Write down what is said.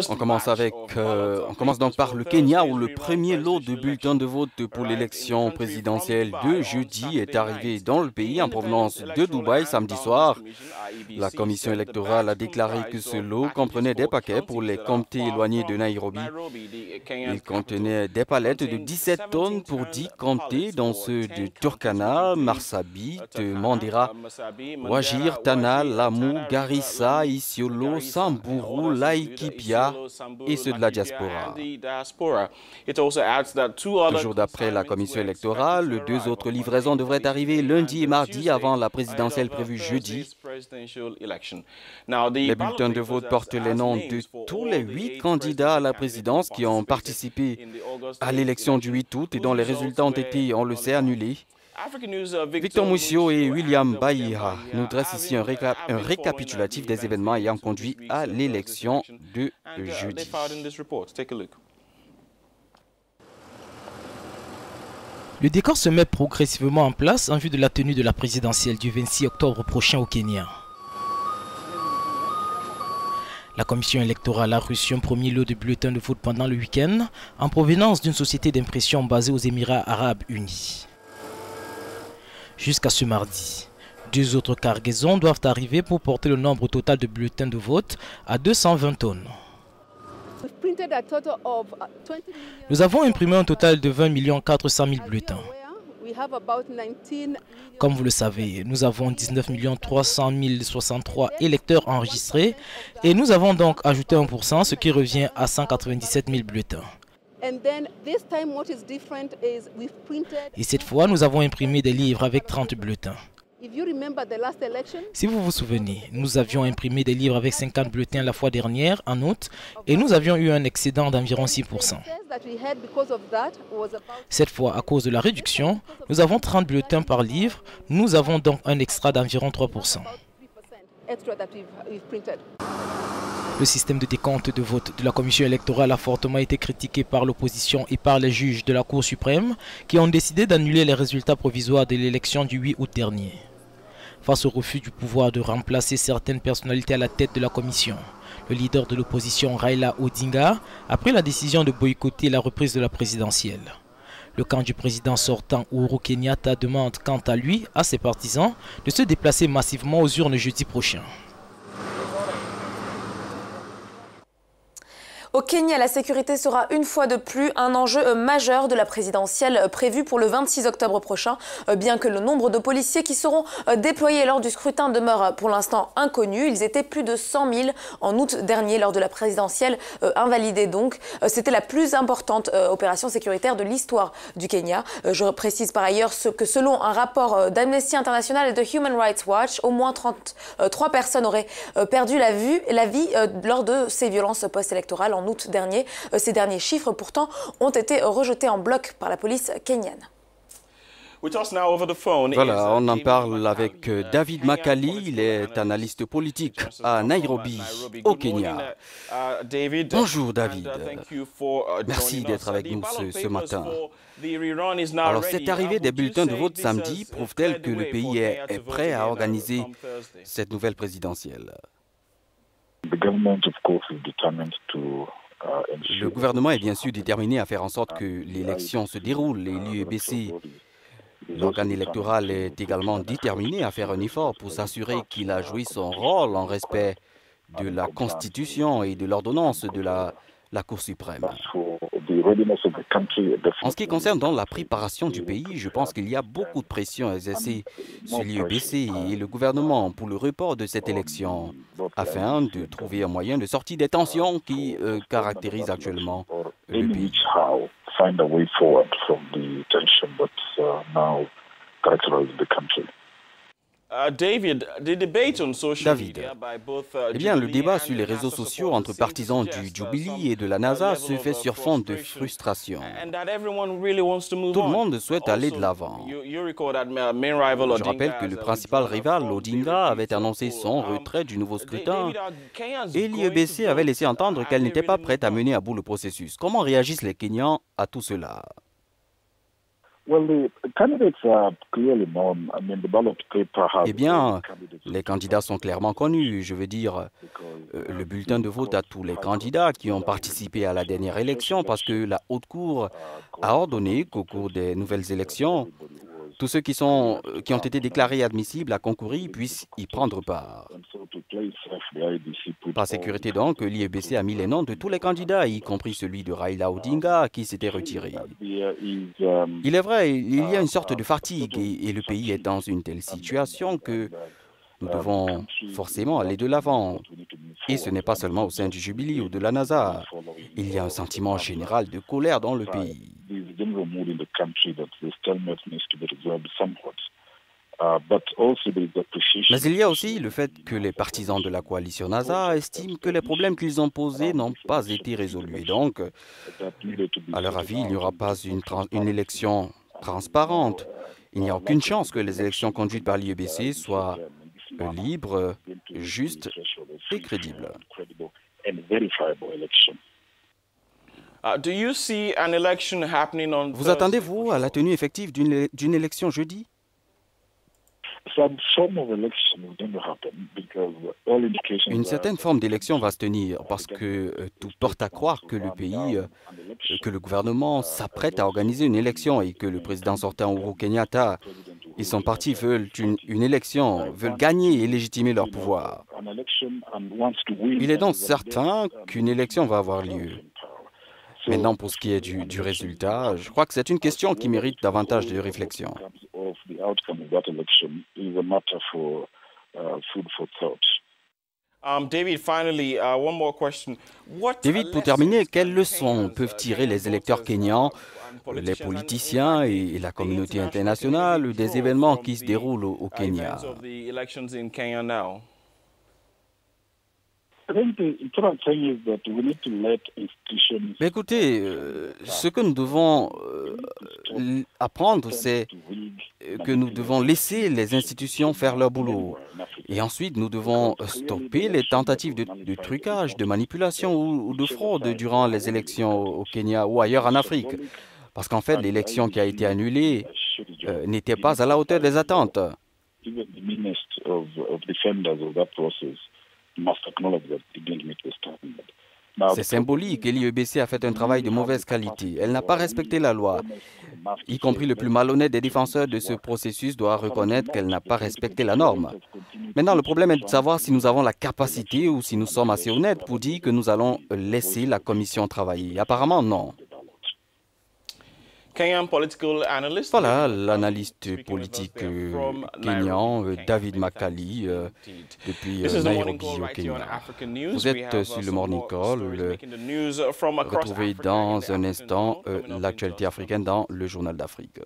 On commence donc par le Kenya où le premier lot de bulletins de vote pour l'élection présidentielle de jeudi est arrivé dans le pays en provenance de Dubaï samedi soir. La commission électorale a déclaré que ce lot comprenait des paquets pour les comtés éloignés de Nairobi. Il contenait des palettes de 17 tonnes pour 10 comtés, dont ceux de Turkana, Marsabit, Mandera, Wajir, Tana, Lamu, Garissa, Isiolo, Samburu, Laikipia et ceux de la diaspora. Toujours d'après la commission électorale, 2 autres livraisons devraient arriver lundi et mardi avant la présidentielle prévue jeudi. Les bulletins de vote portent les noms de tous les 8 candidats à la présidence qui ont participé à l'élection du 8 août et dont les résultats ont été, on le sait, annulés. Victor Moussio et William Baïra nous dressent ici un récapitulatif des événements ayant conduit à l'élection de jeudi. Le décor se met progressivement en place en vue de la tenue de la présidentielle du 26 octobre prochain au Kenya. La commission électorale a reçu un premier lot de bulletins de vote pendant le week-end en provenance d'une société d'impression basée aux Émirats arabes unis. Jusqu'à ce mardi, 2 autres cargaisons doivent arriver pour porter le nombre total de bulletins de vote à 220 tonnes. Nous avons imprimé un total de 20 400 000 bulletins. Comme vous le savez, nous avons 19 300 063 électeurs enregistrés et nous avons donc ajouté 1%, ce qui revient à 197 000 bulletins. Et cette fois, nous avons imprimé des livres avec 30 bulletins. Si vous vous souvenez, nous avions imprimé des livres avec 50 bulletins la fois dernière, en août, et nous avions eu un excédent d'environ 6%. Cette fois, à cause de la réduction, nous avons 30 bulletins par livre, nous avons donc un extra d'environ 3%. Le système de décompte de vote de la commission électorale a fortement été critiqué par l'opposition et par les juges de la Cour suprême qui ont décidé d'annuler les résultats provisoires de l'élection du 8 août dernier. Face au refus du pouvoir de remplacer certaines personnalités à la tête de la commission, le leader de l'opposition Raila Odinga a pris la décision de boycotter la reprise de la présidentielle. Le camp du président sortant Uhuru Kenyatta demande quant à lui à ses partisans de se déplacer massivement aux urnes jeudi prochain. Au Kenya, la sécurité sera une fois de plus un enjeu majeur de la présidentielle prévue pour le 26 octobre prochain, bien que le nombre de policiers qui seront déployés lors du scrutin demeure pour l'instant inconnu. Ils étaient plus de 100 000 en août dernier lors de la présidentielle invalidée donc. C'était la plus importante opération sécuritaire de l'histoire du Kenya. Je précise par ailleurs que selon un rapport d'Amnesty International et de Human Rights Watch, au moins 33 personnes auraient perdu la vie lors de ces violences post-électorales en août dernier. Ces derniers chiffres, pourtant, ont été rejetés en bloc par la police kenyane. Voilà, on en parle avec David Makali, il est analyste politique à Nairobi, au Kenya. Bonjour David, merci d'être avec nous ce matin. Alors cette arrivée des bulletins de vote samedi prouve-t-elle que le pays est prêt à organiser cette nouvelle présidentielle? Le gouvernement est bien sûr déterminé à faire en sorte que l'élection se déroule. L'UEBC, l'organe électoral, est également déterminé à faire un effort pour s'assurer qu'il a joué son rôle en respect de la Constitution et de l'ordonnance de la Cour suprême. En ce qui concerne donc la préparation du pays, je pense qu'il y a beaucoup de pression exercée sur l'UEBC et le gouvernement pour le report de cette élection afin de trouver un moyen de sortir des tensions qui caractérisent actuellement le pays. David, eh bien, le débat sur les réseaux sociaux entre partisans du Jubilee et de la NASA se fait sur fond de frustration. Tout le monde souhaite aller de l'avant. Je rappelle que le principal rival, Odinga, avait annoncé son retrait du nouveau scrutin et l'UEBC avait laissé entendre qu'elle n'était pas prête à mener à bout le processus. Comment réagissent les Kenyans à tout cela? Eh bien, les candidats sont clairement connus. Je veux dire, le bulletin de vote à tous les candidats qui ont participé à la dernière élection parce que la Haute Cour a ordonné qu'au cours des nouvelles élections, tous ceux qui ont été déclarés admissibles à concourir puissent y prendre part. Par sécurité donc, l'IEBC a mis les noms de tous les candidats, y compris celui de Raila Odinga qui s'était retiré. Il est vrai, il y a une sorte de fatigue et le pays est dans une telle situation que nous devons forcément aller de l'avant. Et ce n'est pas seulement au sein du Jubilee ou de la NASA. Il y a un sentiment général de colère dans le pays. Mais il y a aussi le fait que les partisans de la coalition NASA estiment que les problèmes qu'ils ont posés n'ont pas été résolus. Et donc, à leur avis, il n'y aura pas une élection transparente. Il n'y a aucune chance que les élections conduites par l'IEBC soient libres, justes et crédibles. Vous attendez-vous à la tenue effective d'une élection jeudi? Une certaine forme d'élection va se tenir parce que tout porte à croire que le gouvernement s'apprête à organiser une élection et que le président sortant Uhuru Kenyatta et son parti veulent une élection, veulent gagner et légitimer leur pouvoir. Il est donc certain qu'une élection va avoir lieu. Maintenant, pour ce qui est du résultat, je crois que c'est une question qui mérite davantage de réflexion. David, pour terminer, quelles leçons peuvent tirer les électeurs kenyans, les politiciens et la communauté internationale des événements qui se déroulent au Kenya? Mais écoutez, ce que nous devons apprendre, c'est que nous devons laisser les institutions faire leur boulot. Et ensuite, nous devons stopper les tentatives de trucage, de manipulation ou de fraude durant les élections au Kenya ou ailleurs en Afrique. Parce qu'en fait, l'élection qui a été annulée n'était pas à la hauteur des attentes. C'est symbolique et l'IEBC a fait un travail de mauvaise qualité. Elle n'a pas respecté la loi. Y compris le plus malhonnête des défenseurs de ce processus doit reconnaître qu'elle n'a pas respecté la norme. Maintenant, le problème est de savoir si nous avons la capacité ou si nous sommes assez honnêtes pour dire que nous allons laisser la commission travailler. Apparemment, non. Voilà l'analyste politique kenyan David Makali depuis Nairobi au Kenya. Vous êtes sur le Morning Call. Retrouvez dans un instant l'actualité africaine dans le Journal d'Afrique.